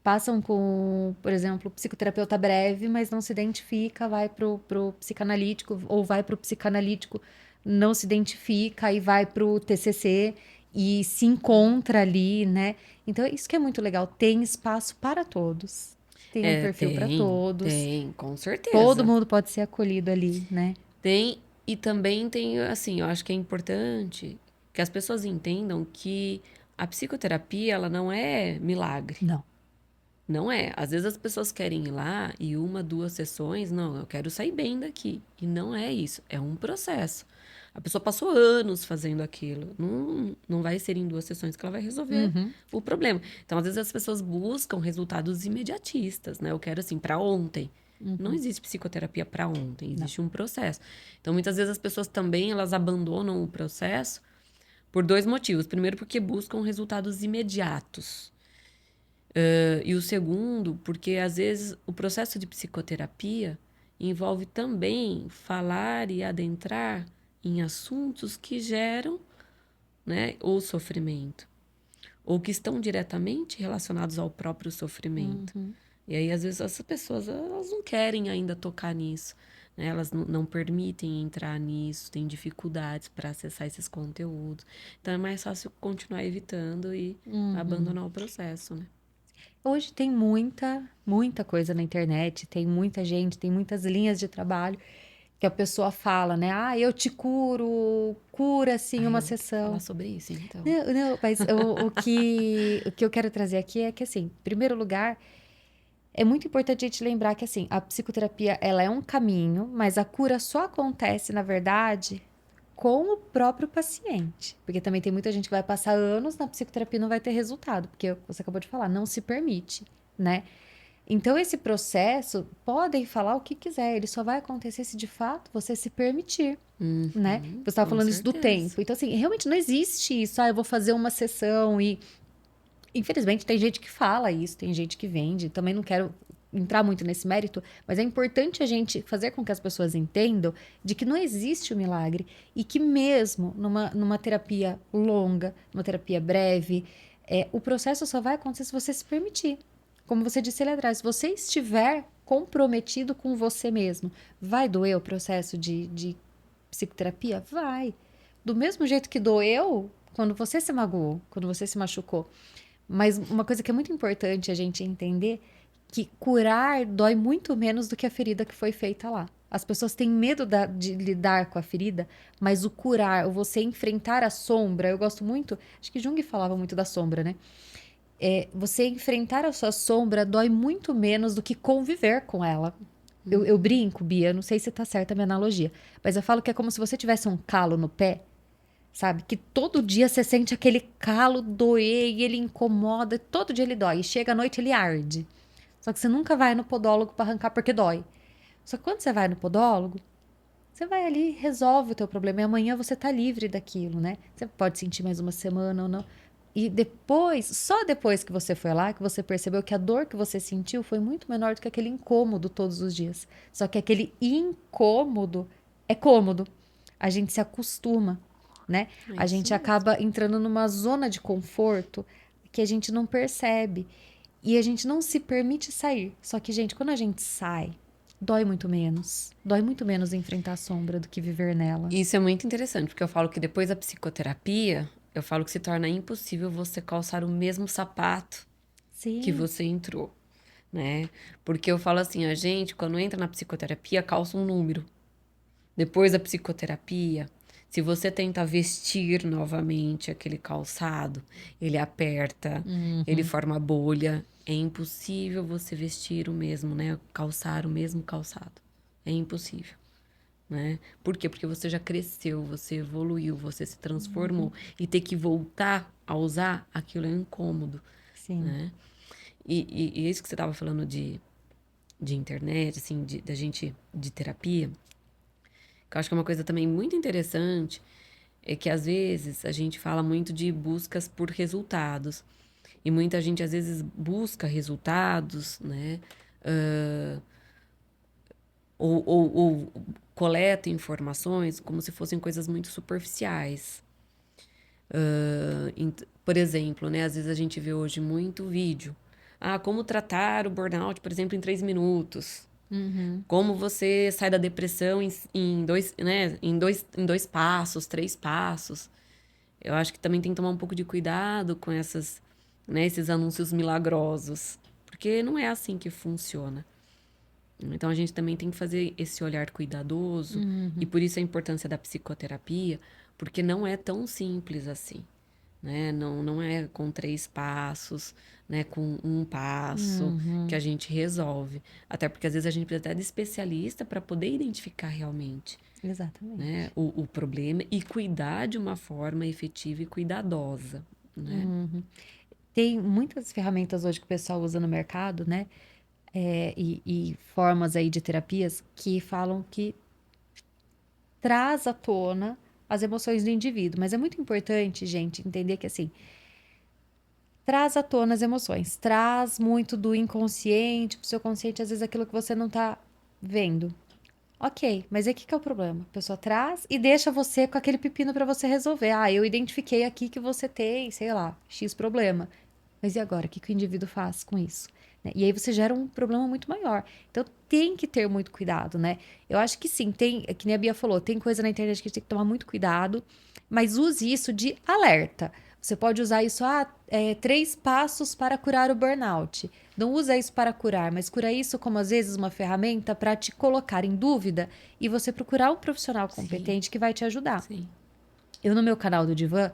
passam com, por exemplo, psicoterapeuta breve, mas não se identifica, vai pro psicanalítico, ou vai pro psicanalítico, não se identifica, e vai pro TCC e se encontra ali, né? Então, isso que é muito legal, tem espaço para todos, tem um É, perfil para todos, tem, com todo certeza. mundo pode ser acolhido ali, né? Tem, e também tem, assim, eu acho que é importante que as pessoas entendam que a psicoterapia, ela não é milagre. Não. Não é. Às vezes as pessoas querem ir lá e uma, duas sessões, não, eu quero sair bem daqui. E não é isso. É um processo. A pessoa passou anos fazendo aquilo. Não vai ser em duas sessões que ela vai resolver Uhum, o problema. Então, às vezes as pessoas buscam resultados imediatistas, né? Eu quero assim, para ontem. Não uhum, existe psicoterapia para ontem, não. existe um processo. Então, muitas vezes as pessoas também elas abandonam o processo por dois motivos. Primeiro, porque buscam resultados imediatos. E o segundo, porque às vezes o processo de psicoterapia envolve também falar e adentrar em assuntos que geram, né, o sofrimento, ou que estão diretamente relacionados ao próprio sofrimento. Uhum. E aí, às vezes, essas pessoas elas não querem ainda tocar nisso, né? Elas não permitem entrar nisso, têm dificuldades para acessar esses conteúdos. Então, é mais fácil continuar evitando e Uhum. abandonar o processo, né? Hoje tem muita coisa na internet, tem muita gente, tem muitas linhas de trabalho que a pessoa fala, né? Ah, eu te curo, cura assim Ah, uma eu vou ter que falar sessão. sobre isso, então. Não, não, mas o que eu quero trazer aqui é que, assim, em primeiro lugar, é muito importante a gente lembrar que, assim, a psicoterapia, ela é um caminho, mas a cura só acontece, na verdade, com o próprio paciente. Porque também tem muita gente que vai passar anos na psicoterapia e não vai ter resultado, porque você acabou de falar, não se permite, né? Então, esse processo, podem falar o que quiser, ele só vai acontecer se de fato você se permitir, né? Uhum, Você estava com falando isso do certeza. tempo. Então, assim, realmente não existe isso. Ah, eu vou fazer uma sessão e. Infelizmente, tem gente que fala isso, tem gente que vende. Também não quero entrar muito nesse mérito, mas é importante a gente fazer com que as pessoas entendam de que não existe o milagre e que mesmo numa terapia longa, numa terapia breve, o processo só vai acontecer se você se permitir. Como você disse ali atrás, se você estiver comprometido com você mesmo, vai doer o processo de psicoterapia? Vai. Do mesmo jeito que doeu quando você se magoou, quando você se machucou. Mas uma coisa que é muito importante a gente entender que curar dói muito menos do que a ferida que foi feita lá. As pessoas têm medo de lidar com a ferida, mas o curar, o você enfrentar a sombra, eu gosto muito, acho que Jung falava muito da sombra, né? Você enfrentar a sua sombra dói muito menos do que conviver com ela. Eu Uhum. brinco, Bia, não sei se tá certa a minha analogia, mas eu falo que é como se você tivesse um calo no pé, sabe? Que todo dia você sente aquele calo doer e ele incomoda, todo dia ele dói. E chega à noite ele arde. Só que você nunca vai no podólogo para arrancar porque dói. Só que quando você vai no podólogo, você vai ali, resolve o teu problema e amanhã você tá livre daquilo, né? Você pode sentir mais uma semana ou não. E depois, só depois que você foi lá, que você percebeu que a dor que você sentiu foi muito menor do que aquele incômodo todos os dias. Só que aquele incômodo é cômodo. A gente se acostuma, né? É A isso gente mesmo. acaba entrando numa zona de conforto que a gente não percebe. E a gente não se permite sair. Só que, gente, quando a gente sai, dói muito menos. Dói muito menos enfrentar a sombra do que viver nela. Isso é muito interessante, porque eu falo que depois da psicoterapia, eu falo que se torna impossível você calçar o mesmo sapato que Sim. você entrou, né? Porque eu falo assim, a gente, quando entra na psicoterapia, calça um número. Depois da psicoterapia, se você tenta vestir novamente aquele calçado, ele aperta, ele Uhum. forma bolha. É impossível você vestir o mesmo, né? Calçar o mesmo calçado. É impossível. né? Por quê? Porque você já cresceu, você evoluiu, você se transformou. E ter que voltar a usar aquilo é incômodo, Sim. né? E isso que você estava falando de internet, assim, da gente, de terapia, que eu acho que é uma coisa também muito interessante, é que às vezes a gente fala muito de buscas por resultados. E muita gente às vezes busca resultados, né? Ah, ou coleta informações como se fossem coisas muito superficiais. Por exemplo, né? Às vezes a gente vê hoje muito vídeo. Ah, como tratar o burnout, por exemplo, em 3 minutos. Uhum. Como você sai da depressão em dois, né? Em dois passos, 3 passos. Eu acho que também tem que tomar um pouco de cuidado com né, esses anúncios milagrosos. Porque não é assim que funciona. Então a gente também tem que fazer esse olhar cuidadoso. E por isso a importância da psicoterapia, porque não é tão simples assim. Né? Não é com 3 passos, né? Com um passo que Uhum. a gente resolve. Até porque às vezes a gente precisa até de especialista para poder identificar realmente, né? Exatamente. O problema e cuidar de uma forma efetiva e cuidadosa, né? Uhum. Tem muitas ferramentas hoje que o pessoal usa no mercado, né? E formas aí de terapias que falam que traz à tona as emoções do indivíduo. Mas é muito importante, gente, entender que assim, traz à tona as emoções, traz muito do inconsciente pro seu consciente, às vezes aquilo que você não tá vendo. Ok, mas aí o que que é o problema? A pessoa traz e deixa você com aquele pepino para você resolver. Ah, eu identifiquei aqui que você tem, sei lá, X problema. Mas e agora? O que que o indivíduo faz com isso? Né? E aí você gera um problema muito maior. Então tem que ter muito cuidado, né? Eu acho que sim, tem, que nem a Bia falou, tem coisa na internet que a gente tem que tomar muito cuidado, mas use isso de alerta. Você pode usar isso, 3 passos para curar o burnout. Não usa isso para curar, mas cura isso como às vezes uma ferramenta para te colocar em dúvida e você procurar um profissional Sim, competente que vai te ajudar. sim, Eu, no meu canal do Divã,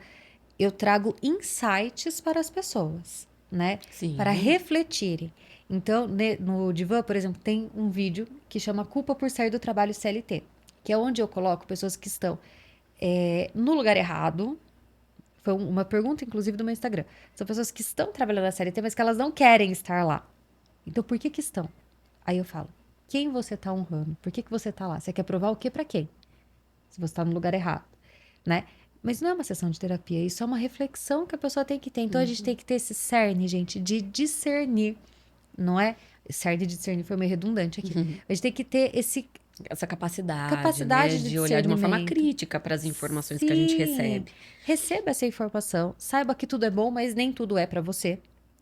eu trago insights para as pessoas, né? Para sim, refletirem. Então, no Divã, por exemplo, tem um vídeo que chama Culpa por Sair do Trabalho CLT, que é onde eu coloco pessoas que estão no lugar errado. Foi uma pergunta, inclusive, do meu Instagram. São pessoas que estão trabalhando na CLT, mas que elas não querem estar lá. Então, por que que estão? Aí eu falo, quem você está honrando? Por que que você está lá? Você quer provar o quê para quem? Se você está no lugar errado, né? Mas não é uma sessão de terapia, isso é uma reflexão que a pessoa tem que ter. Então a gente tem que ter esse cerne, gente, de discernir, não é? Cerne de discernir foi meio redundante aqui. A gente tem que ter esse essa capacidade, né, capacidade de de olhar de uma forma discernimento. crítica para as informações que a gente Sim, recebe. receba essa informação, saiba que tudo é bom, mas nem tudo é para você,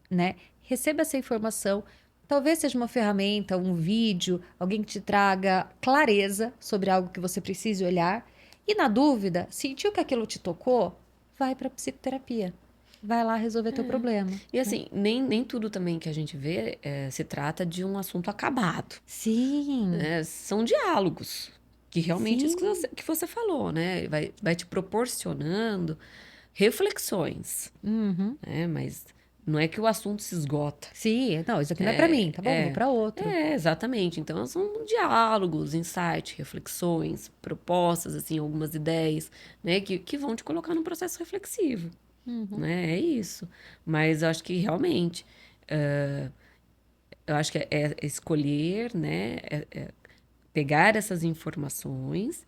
né? Receba essa informação. Talvez seja uma ferramenta, um vídeo, alguém que te traga clareza sobre algo que você precise olhar. E na dúvida, sentiu que aquilo te tocou? Vai para psicoterapia. Vai lá resolver teu problema, E né? assim, nem tudo também que a gente vê se trata de um assunto acabado, Sim, né? São diálogos, que realmente isso sim. que você falou, né? Vai te proporcionando reflexões, Uhum. né? Mas não é que o assunto se esgota. Sim, não, isso aqui não é para mim, tá bom? Vou É, para outro. exatamente. Então, são diálogos, insights, reflexões, propostas, assim, algumas ideias, né? Que vão te colocar num processo reflexivo, Uhum. né? É isso. Mas eu acho que realmente, eu acho que é escolher, né? Pegar essas informações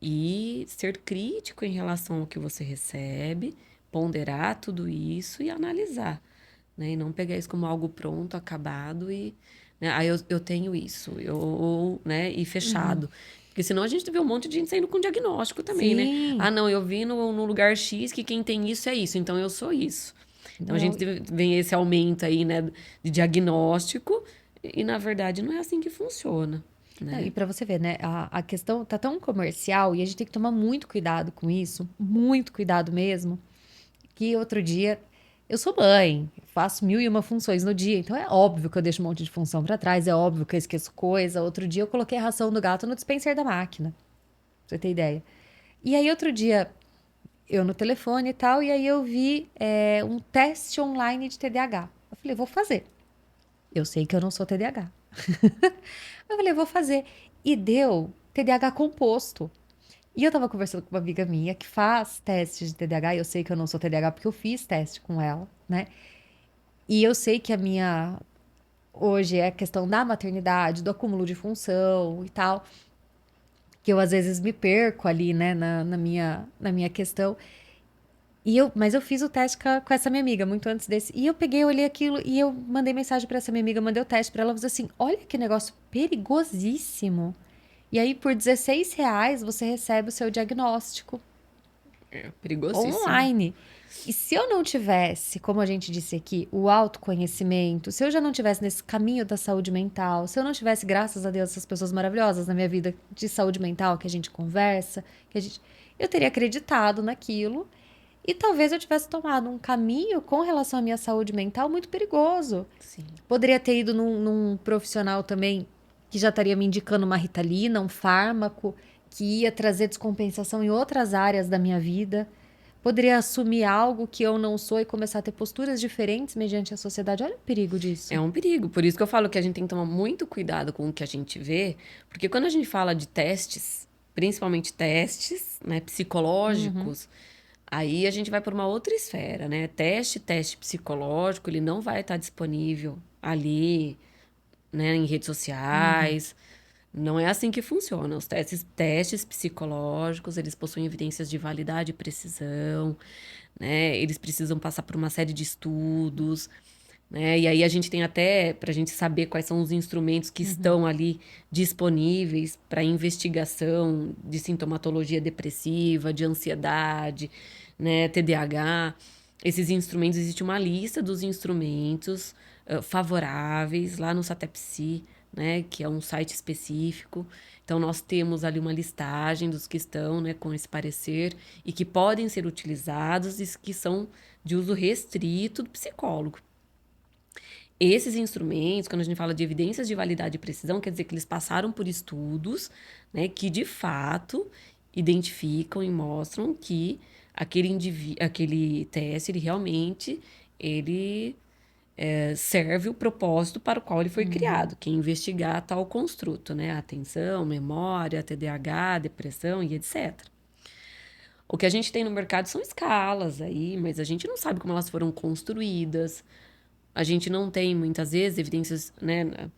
e ser crítico em relação ao que você recebe, ponderar tudo isso e analisar, né? E não pegar isso como algo pronto, acabado e, né? Eu tenho isso, né? E Uhum. fechado. Porque senão a gente vê um monte de gente saindo com diagnóstico também, né? Sim. Ah, não, eu vi no lugar X que quem tem isso é isso, então eu sou isso. Então a Não, gente vem esse aumento aí, né, de diagnóstico e na verdade não é assim que funciona, não, e né? para você ver, né? A questão tá tão comercial e a gente tem que tomar muito cuidado com isso, muito cuidado mesmo. Que outro dia eu sou mãe, faço mil e uma funções no dia, então é óbvio que eu deixo um monte de função para trás, é óbvio que eu esqueço coisa. Outro dia eu coloquei a ração do gato no dispenser da máquina, pra você ter ideia. E aí outro dia eu no telefone e tal, e aí eu vi um teste online de TDAH. Eu falei, vou fazer. Eu sei que eu não sou TDAH. Eu falei, vou fazer. E deu. TDAH composto. E eu tava conversando com uma amiga minha que faz testes de TDAH, e eu sei que eu não sou TDAH porque eu fiz teste com ela, né? E eu sei que a minha hoje é a questão da maternidade, do acúmulo de função e tal, que eu às vezes me perco ali, né, na minha questão. Mas eu fiz o teste com essa minha amiga, muito antes desse. E eu peguei, olhei aquilo e eu mandei mensagem pra essa minha amiga, mandei o teste pra ela, falei assim: olha que negócio perigosíssimo. E aí, por R$ 16, você recebe o seu diagnóstico É perigosíssimo. online. E se eu não tivesse, como a gente disse aqui, o autoconhecimento, se eu já não tivesse nesse caminho da saúde mental, se eu não tivesse, graças a Deus, essas pessoas maravilhosas na minha vida de saúde mental, que a gente conversa, eu teria acreditado naquilo e talvez eu tivesse tomado um caminho com relação à minha saúde mental muito perigoso. Sim. Poderia ter ido num profissional também que já estaria me indicando uma Ritalina, um fármaco, que ia trazer descompensação em outras áreas da minha vida. Poderia assumir algo que eu não sou e começar a ter posturas diferentes mediante a sociedade. Olha o perigo disso. É um perigo. Por isso que eu falo que a gente tem que tomar muito cuidado com o que a gente vê, porque quando a gente fala de testes, principalmente testes, né, psicológicos, aí a gente vai para uma outra esfera, né? Teste psicológico, ele não vai estar disponível ali, né, em redes sociais. Não é assim que funciona. Os testes psicológicos, eles possuem evidências de validade e precisão, né? Eles precisam passar por uma série de estudos, né? E aí a gente tem até, para a gente saber quais são os instrumentos que estão ali disponíveis para investigação de sintomatologia depressiva, de ansiedade, né? TDAH. Esses instrumentos, existe uma lista dos instrumentos favoráveis lá no Satepsi, né? Que é um site específico. Então, nós temos ali uma listagem dos que estão, né, com esse parecer e que podem ser utilizados e que são de uso restrito do psicólogo. Esses instrumentos, quando a gente fala de evidências de validade e precisão, quer dizer que eles passaram por estudos, né, que de fato identificam e mostram que aquele teste, ele realmente ele serve o propósito para o qual ele foi criado, que é investigar tal construto, né? Atenção, memória, TDAH, depressão e etc. O que a gente tem no mercado são escalas aí, mas a gente não sabe como elas foram construídas. A gente não tem, muitas vezes, evidências, né?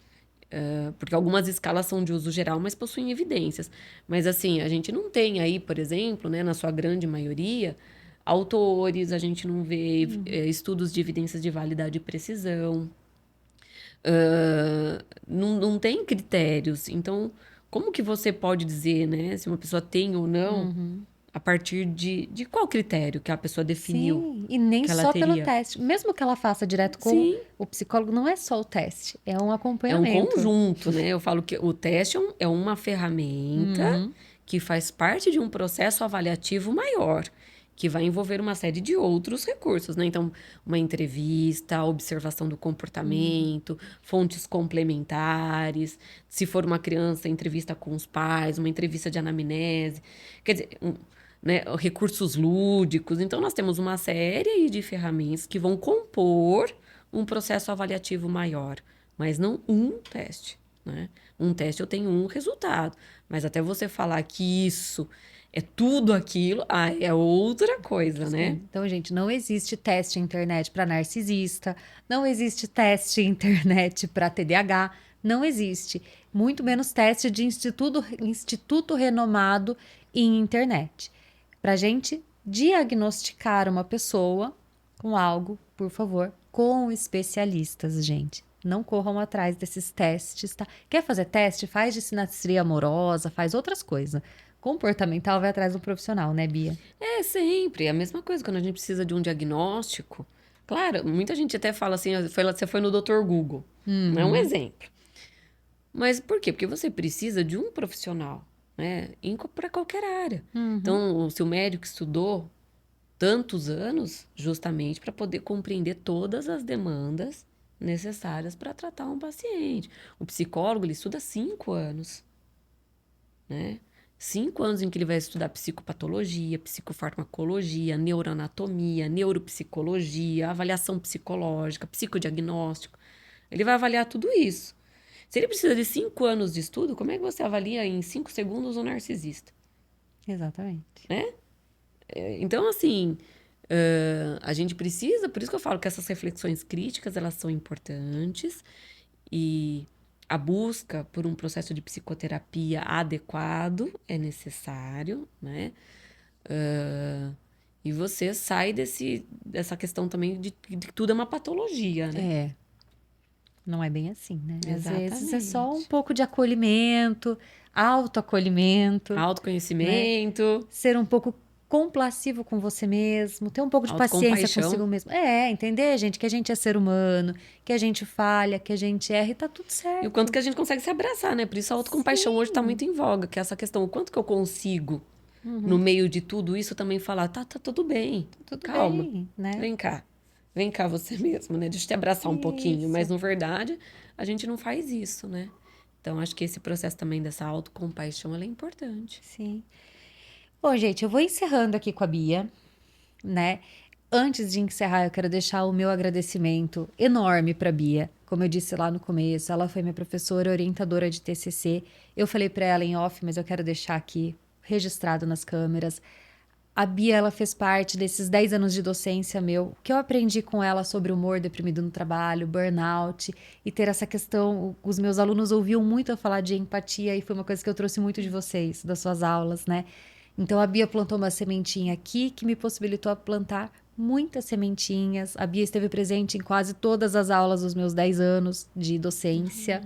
Porque algumas escalas são de uso geral, mas possuem evidências. Mas, assim, a gente não tem aí, por exemplo, né, na sua grande maioria, autores, a gente não vê estudos de evidências de validade e precisão. Não tem critérios. Então, como que você pode dizer, né, se uma pessoa tem ou não, a partir de qual critério que a pessoa definiu Sim, e nem que ela só pelo teria? teste. Mesmo que ela faça direto com Sim, o psicólogo, não é só o teste, é um é um acompanhamento. conjunto, né? Eu falo que o teste é uma ferramenta que faz parte de um processo avaliativo maior, que vai envolver uma série de outros recursos, né? Então, uma entrevista, a observação do comportamento, fontes complementares, se for uma criança, entrevista com os pais, uma entrevista de anamnese, quer dizer, né, recursos lúdicos. Então, nós temos uma série aí de ferramentas que vão compor um processo avaliativo maior, mas não um teste, né? Um teste eu tenho um resultado, mas até você falar que isso é tudo aquilo, é outra coisa, né? Sim. Então, gente, não existe teste internet para narcisista, não existe teste internet para TDAH, não existe. Muito menos teste de instituto renomado em internet. Para gente diagnosticar uma pessoa com algo, por favor, com especialistas, gente. Não corram atrás desses testes, tá? Quer fazer teste? Faz de sinastria amorosa, faz outras coisas. Comportamental vai atrás do profissional, né, Bia? É sempre a mesma coisa quando a gente precisa de um diagnóstico. Claro, muita gente até fala assim, você foi no Dr. Google. Não é um exemplo. Mas por quê? Porque você precisa de um profissional, né? Para qualquer área. Então, se o médico estudou tantos anos, justamente para poder compreender todas as demandas necessárias para tratar um paciente. O psicólogo, ele estuda 5 anos, né? 5 anos em que ele vai estudar psicopatologia, psicofarmacologia, neuroanatomia, neuropsicologia, avaliação psicológica, psicodiagnóstico. Ele vai avaliar tudo isso. Se ele precisa de 5 anos de estudo, como é que você avalia em 5 segundos um narcisista? Exatamente. Né? Então, assim, a gente precisa, por isso que eu falo que essas reflexões críticas, elas são importantes e a busca por um processo de psicoterapia adequado é necessário, né? E você sai dessa questão também de que tudo é uma patologia, né? É, não é bem assim, né? Às vezes é só um Exatamente. pouco de acolhimento, autoacolhimento, né? Autoconhecimento, Ser um pouco compassivo com você mesmo, ter um pouco de paciência autocompaixão. consigo mesmo. Entender, gente, que a gente é ser humano, que a gente falha, que a gente erra e tá tudo E o quanto certo. que a gente consegue se abraçar, né? Por isso a autocompaixão hoje tá Sim. muito em voga, que é essa questão, o quanto que eu consigo, no Uhum. meio de tudo isso, também falar, tá tudo bem, Tudo calma, bem, né? vem cá. Vem cá você mesmo, né? Deixa eu te abraçar um pouquinho. Mas, Isso. na verdade, a gente não faz isso, né? Então, acho que esse processo também dessa autocompaixão, ela é importante. Sim. Bom, gente, eu vou encerrando aqui com a Bia, né? Antes de encerrar, eu quero deixar o meu agradecimento enorme para Bia. Como eu disse lá no começo, ela foi minha professora orientadora de TCC. Eu falei para ela em off, mas eu quero deixar aqui registrado nas câmeras. A Bia, ela fez parte desses 10 anos de docência meu, que eu aprendi com ela sobre humor deprimido no trabalho, burnout, e ter essa questão, os meus alunos ouviam muito eu falar de empatia, e foi uma coisa que eu trouxe muito de vocês, das suas aulas, né? Então a Bia plantou uma sementinha aqui que me possibilitou plantar muitas sementinhas. A Bia esteve presente em quase todas as aulas dos meus 10 anos de docência,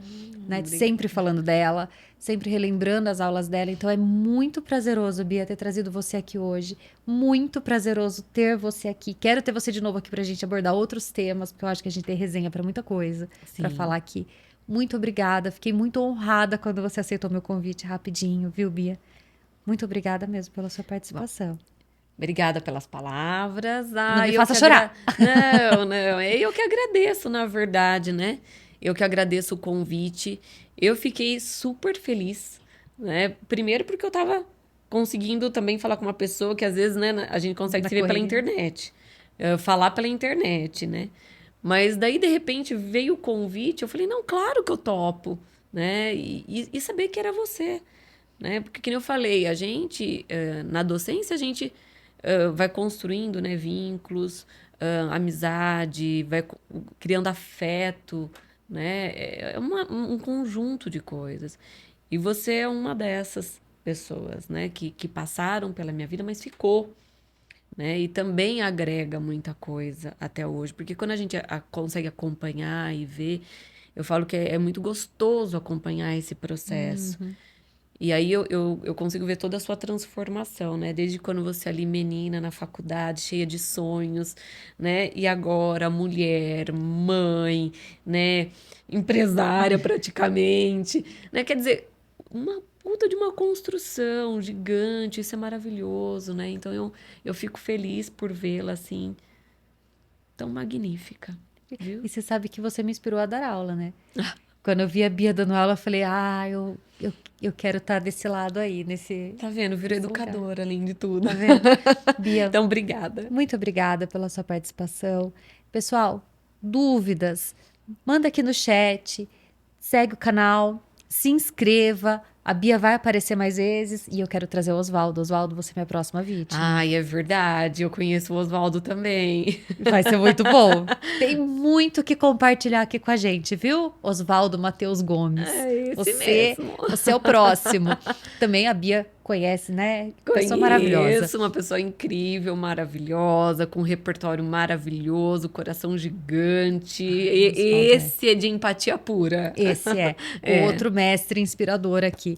né? Sempre Obrigada. falando dela, sempre relembrando as aulas dela. Então é muito prazeroso, Bia, ter trazido você aqui hoje. Muito prazeroso ter você aqui. Quero ter você de novo aqui pra gente abordar outros temas, porque eu acho que a gente tem resenha para muita coisa para Sim. falar aqui. Muito obrigada. Fiquei muito honrada quando você aceitou meu convite rapidinho, viu, Bia? Muito obrigada mesmo pela sua Bom, participação. obrigada pelas palavras. Não me Eu faça que chorar. Não, não. Eu que agradeço, na verdade, né? Eu que agradeço o convite. Eu fiquei super feliz, né? Primeiro porque eu tava conseguindo também falar com uma pessoa que às vezes, né, a gente consegue Na se ver pela correria. internet. Falar pela internet, né? Mas daí, de repente, veio o convite, eu falei, não, claro que eu topo, né? E saber que era você, né? Porque, como eu falei, a gente, na docência, a gente vai construindo, né, vínculos, amizade, criando afeto, né? É um conjunto de coisas. E você é uma dessas pessoas, né, que passaram pela minha vida, mas ficou, né? E também agrega muita coisa até hoje, porque quando a gente consegue acompanhar e ver, eu falo que é muito gostoso acompanhar esse processo. Uhum. E aí eu consigo ver toda a sua transformação, né? Desde quando você ali, menina, na faculdade, cheia de sonhos, né? E agora, mulher, mãe, né? Empresária praticamente, né? Quer dizer, uma puta de uma construção gigante, isso é maravilhoso, né? Então eu fico feliz por vê-la assim, tão magnífica, E viu? você sabe que você me inspirou a dar aula, né? Quando eu vi a Bia dando aula, eu falei, eu quero estar desse lado aí, Tá vendo? Virou nesse lugar. educadora, além de tudo. Tá vendo? Bia, Então, obrigada. muito obrigada pela sua participação. Pessoal, dúvidas, manda aqui no chat, segue o canal, se inscreva. A Bia vai aparecer mais vezes e eu quero trazer o Oswaldo. Oswaldo, você é minha próxima vítima. Ai, é verdade. Eu conheço o Oswaldo também. Vai ser muito bom. Tem muito o que compartilhar aqui com a gente, viu? Oswaldo Matheus Gomes. É esse Você, mesmo. você é o próximo. Também a Bia conhece, né? Pessoa maravilhosa. Conheço uma pessoa incrível, maravilhosa, com um repertório maravilhoso, coração gigante. Ai, Oswaldo é. Esse é de empatia pura. Esse é o É. outro mestre inspirador aqui.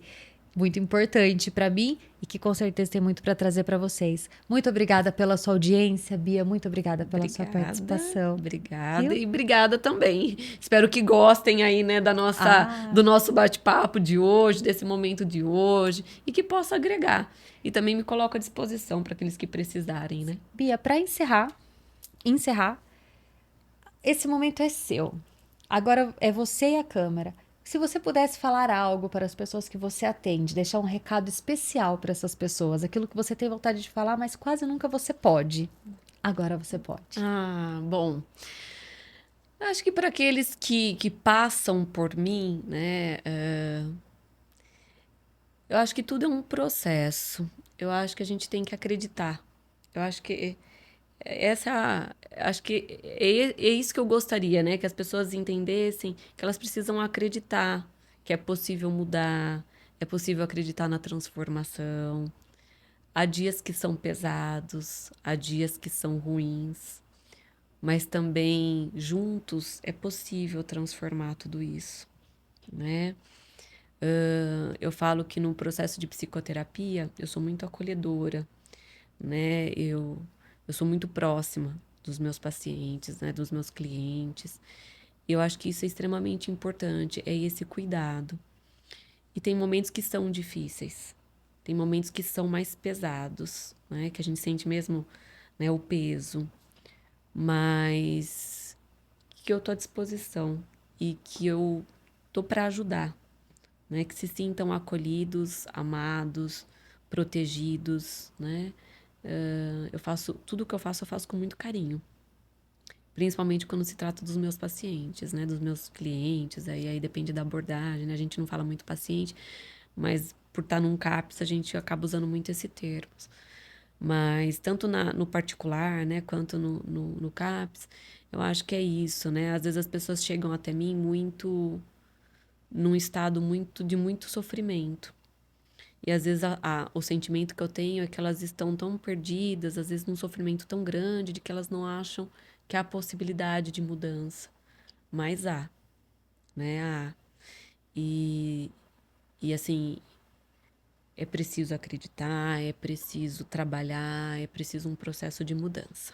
Muito importante para mim e que com certeza tem muito para trazer para vocês. Muito obrigada pela sua audiência, Bia. Muito obrigada pela sua Obrigada, participação. obrigada Viu? e obrigada também. Espero que gostem aí, né, Ah, do nosso bate-papo de hoje, desse momento de hoje e que possa agregar. E também me coloco à disposição para aqueles que precisarem, né? Bia, para encerrar, esse momento é seu. Agora é você e a câmera. Se você pudesse falar algo para as pessoas que você atende, deixar um recado especial para essas pessoas, aquilo que você tem vontade de falar, mas quase nunca você pode. Agora você pode. Ah, bom. Acho que para aqueles que passam por mim, né? Eu acho que tudo é um processo. Eu acho que a gente tem que acreditar. Eu acho que acho que é isso que eu gostaria, né? Que as pessoas entendessem que elas precisam acreditar que é possível mudar, é possível acreditar na transformação. Há dias que são pesados, há dias que são ruins, mas também juntos é possível transformar tudo isso, né? Eu falo que no processo de psicoterapia eu sou muito acolhedora, né? Eu sou muito próxima dos meus pacientes, né? Dos meus clientes. Eu acho que isso é extremamente importante, é esse cuidado. E tem momentos que são difíceis, tem momentos que são mais pesados, né? Que a gente sente mesmo, né, o peso, mas que eu tô à disposição e que eu tô para ajudar, né? Que se sintam acolhidos, amados, protegidos, né? Eu faço tudo que eu faço com muito carinho, principalmente quando se trata dos meus pacientes, né? Dos meus clientes, aí depende da abordagem, né? A gente não fala muito paciente, mas por estar num CAPS a gente acaba usando muito esse termo. Mas tanto no particular, né, quanto no CAPS, eu acho que é isso, né? Às vezes as pessoas chegam até mim num estado de muito sofrimento. E às vezes o sentimento que eu tenho é que elas estão tão perdidas, às vezes num sofrimento tão grande, de que elas não acham que há possibilidade de mudança. Mas há, né? Há. E, e assim, é preciso acreditar, é preciso trabalhar, é preciso um processo de mudança.